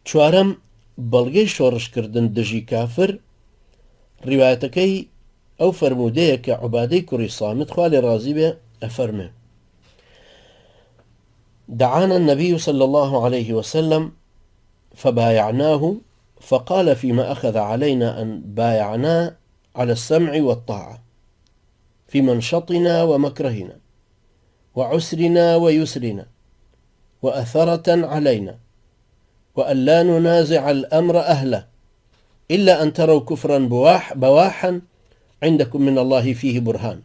چوارەم بەڵگەی شۆڕشکردن دژی کافر ڕیوایەتەکەی ئەو فەرمودەیە کە عوبادەی کوڕی صامت خوا لێ ڕازی بێ ئەفەرمێ دعانا النبي صلى الله عليه وسلم فبايعناه فقال فيما أخذ علينا أن بايعنا على السمع والطاعة في منشطنا ومكرهنا وعسرنا ويسرنا وأثرة علينا وأن لا ننازع الأمر أهله إلا أن تروا كفرا بواحا عندكم من الله فيه برهان.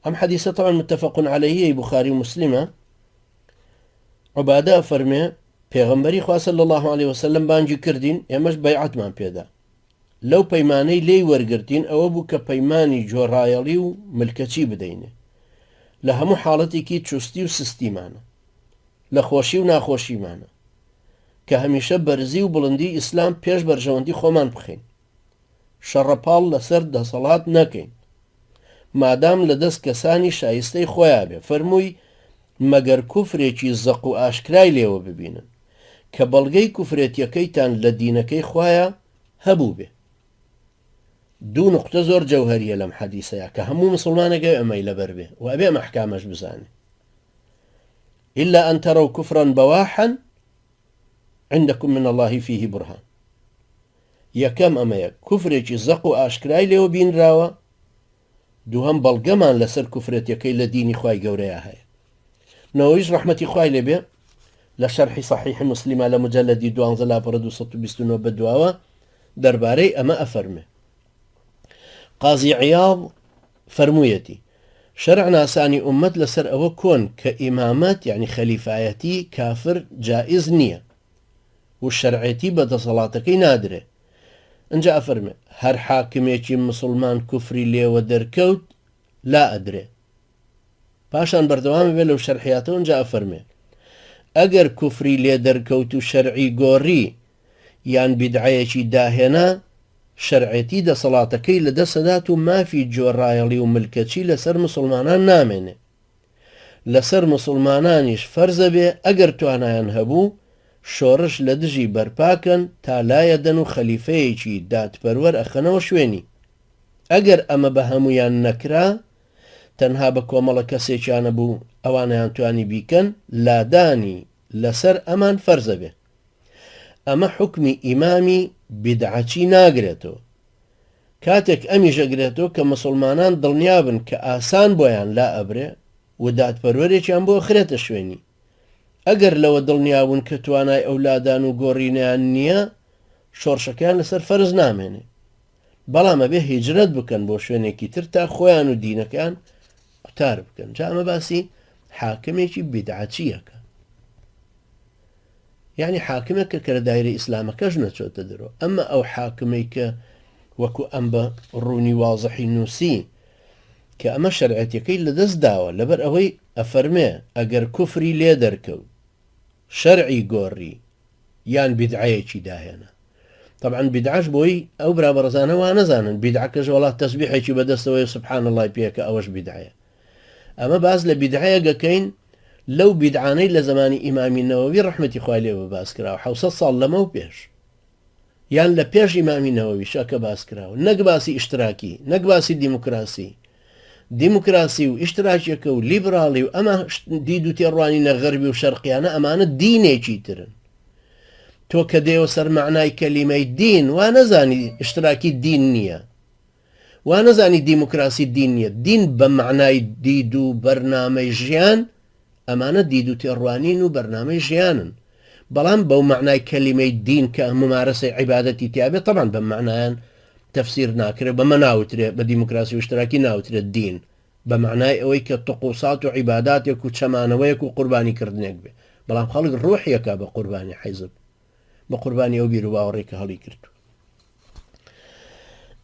أم حديثة طبعا متفق عليه بخاري ومسلمة. عبادة فرمي پیغمبری خوا صلی الله عليه وسلم بانجی کردین ئێمەش بەیعەتمان پێدا لەو پەیمانەی لێی وەرگرتین ئەوە بوو کە پەیمانی جۆڕایەڵی و ملکەچی بدەینێ لە هەموو حاڵەتێکی چوستی و سستیمانە لە خۆشی و ناخۆشیمانە کە هەمیشە بەرزی و بڵندی ئیسلام پێش بەرژەوەندی خۆمان بخەین شەڕەپاڵ لەسەر دەسەڵات نەکەین مادام لە دەست کەسانی شایستەی خۆیان بێ فەرمووی مەگەر کوفرێکی زەق و ئاشکرای لێوە ببینن کە بەڵگەی کوفرێتیەکەیتان لە دینەکەی خوایە هەبوو بێ. دوو نقطە زۆر جەوهەریە لەم حەدیسەیە کە هەموو مسلمانێکی ئەمەی لەبەر بێ و ئەبێ مەحکامەش بزانێ إلا أن تروا كفرا بواحا عندكم من الله فيه برهان. یەکەم ئەمەیە کوفرێکی زەق و ئاشکرای لێوە بینراوە دووهەم بەڵگەمان لەسەر کوفرێتیەکەی لە دینی خوای گەورەیە هەیە. نەوەویش ڕەحمەتی خوای لێبێ لە شەرحی صحیح مسلمە لە مجەلەدی 12/229 بەدواوە دەربارەی ئەمە ئەفەرمێ قازی عیاض فەرموویەتی شەرع ناسانی ئومەت لەسەر ئەوە کۆن کە ئیمامەت یعنی خەلیفایەتی کافر جائز نییە و شەرعێتی بە دەسەڵاتەکەی نادرێ. ئەنجا ئەفەرمێ هەر حاکمێکی مسلمان کوفری لێوە دەرکەوت لا ئەدرێ. پاشان بەردەوام بێ لەو شەرحیاتەوە ئەنجا ئەفەرمێ ئەگەر کوفری لێ دەرکەوت و شەرعی گۆڕی یان بیدعەیەکی داهێنا شەرعێتی دەسەڵاتەکەی لەدەستەدات و مافی جۆڕایەڵی و ملکەچی لەسەر مسلمانان نامێنێ لەسەر مسلمانانیش فەرزە بێ ئەگەر توانایان هەبوو شۆڕش لە دژی بەرپاکەن تا لایەدەن و خەلیفەیەکی دادپەروەر ئەخەنەوە شوێنی. ئەگەر ئەمە بە هەمویان نەکرا تەنها بە کۆمەڵە کەسێکیانە بوو ئەوانیان توانی بیکەن لادانی لەسەر ئەمان فەرزە بێ. ئەمە حکمی ئیمامی بیدعەچی ناگرێتەوە. کاتێک ئەمیش ئەگرێتەوە کە مسلمانان دڵنیابن کە ئاسان بۆیان لا ئەبرێ و دادپەروەرێکیان بۆ خرێتە شوێنی. ئەگەر لەوە دڵنیابوون کە توانای ئەو لادان و گۆڕینیان نییە شۆڕشەکەیان لەسەر فەرز نامێنێ بەڵام ئەبێ هیجرەت بکەن بۆ شوێنێکی تر تا خۆیان و دینەکەیان قوتار بکەن. جا ئەمە باسی حاکمێکی بیدعەچیەکە یعنی حاکمێک کە لە دایرەی ئیسلامەکەش نەچۆتە دەرەوە. ئەمە ئەو حاکمەی کە وەکو ئەم بە ڕوونی وازەحی نووسی کە ئەمە شەرعەتیەکەی لەدەست داوە لەبەر ئەوەی ئەفەرمێ ئەگەر کوفری لێ دەرکەوت شەرعی گۆڕی یان بیدعەیەکی داهێنا. طبعا بیدعەش بۆی ئەو برابەڕزانە وا نەزانن بیدعەکەش وڵات تەسبیحێکی بەدەستەوەی سبحان الله پێکە ئەوەش بیدعەیە. ئەمە باز لە بیدعەیە گەکەین لەو بیدعانەی لە زمانی ئیمامی نەوەوی ڕەحمەتی خوای لێوە باس کراوە 700 ساڵ لەمە و پێش یان لە پێش ئیمامی نەوەوی شەکە باس کراوە. نەک باسی ئیشتراکی نەک باسی دیموکراسی و ئیشتراکیەکە و لیبراڵی و ئەمە دید و تێڕوانی نەغەربی و شەرقیانە ئەمانە دینێکی ترن. تۆ کە دێوە سەر معنای کەلیمەی دین وا نەزانی ئیشتراکی دین نییە وا نەزانی دیموکراسی دین نییە. دین بە معنای دید و بەرنامەی ژیان ئەمانە دید و تێڕوانین و بەرنامەی ژیانن بەڵام بەو معنای کەلیمەی دین کە ممارەسەی عیبادەتی تیابێت طبعا بە معنایان تەفسیر ناکرێت بەمە ناوترێت بە دیموکراسی و اشتراکی ناوترێت دین بە معنای ئەوەی کە طقوسات و عیباداتێک و چەمانەوەیەک و قوربانیکردنێک بێ بەڵام خەڵک ڕۆحیەکە بە قوربانی حیزب بە قوربانی ئەو بیر و باوەڕێکە هەڵی کردو.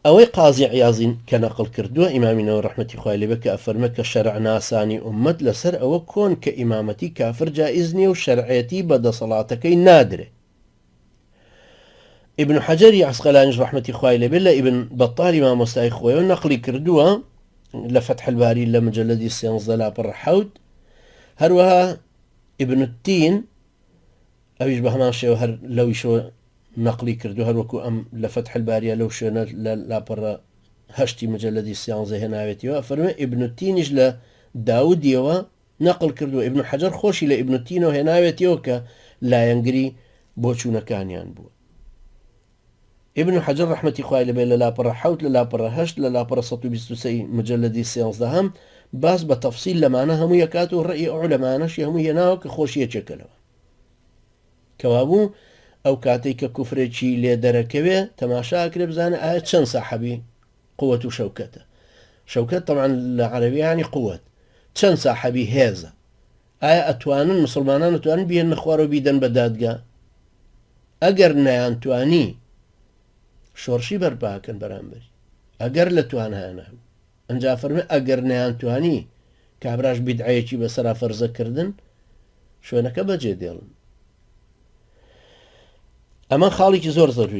ئەوەی قازی عیاضین کە نەقڵ کردووە ئیمامینەوە ڕەحمەتی خوای لێبێ کە ئەفەرمە کە شەرع ناسانی ئومەت لەسەر ئەوە کۆن کە ئیمامەتی کافر جائز نییە و شەرعێتی بە دەسەڵاتەکەی نادرێ. ابن حەجەری عەسقەلانیش ڕەحمەتی خوای لێبێ لە ئیبن بەطالی مامۆستای خۆیەوە نەقلی کردووە لە فەتح الباری لە مجەلەدی 13 لاپەڕ حەوت. هەروەها ابن التین ئەویش بە هەمان شێوە هەر لەویشەوە نەقلی کردو هەروەکو ئەم لە فتح الباریە لەو شوێنە لە لاپەڕە هەشتی مجلدی سیانزە هێناوێتەوە فەرمێ ئیبن التینیش لە داودیەوە نەقل کردووە ئیبن حەجەر خۆشی لە ئیبن التینەوە هێناوێتەوە کە لایەنگری بۆ چوونەکانیان بووە. ابن حجر رحمەتی خوای لەبێ لە لاپەڕە حەوت لە لاپەڕە هەشت لە لاپەڕە 123 مجلدی سیانزدە هەم باس بە تەفسیل لەمانە هەموو یەکات و ڕێی عولەمانەشی هەموو هێناوە کە خۆشیەکەلەوە کەوابوو ئەو کاتێک کە کوفرێکی لێ دەرەکەوێ تەماشاکرێ بزانە ئایا چەند ساحەبی قووەت و شەوکەتە. شەوکەت طبعا لە عەرەبیانی قووەت، چەند ساحەبی هێزە، ئایا ئەتوانن مسلمانان ئەتوانن بێنە خوارەوە بیدەن بە دادگا؟ ئەگەر نەیانتوانی شۆڕشی بەرپاکەن بەرامبەری، ئەگەر لە توانیانە ئەنجا فەرمێ ئەگەر نەیانتوانی کابراش بیدعەیەکی بەسەرا فەرزەکردن شوێنەکە بەجێ دێڵن. ئەمە خاڵێکی زۆر زەروری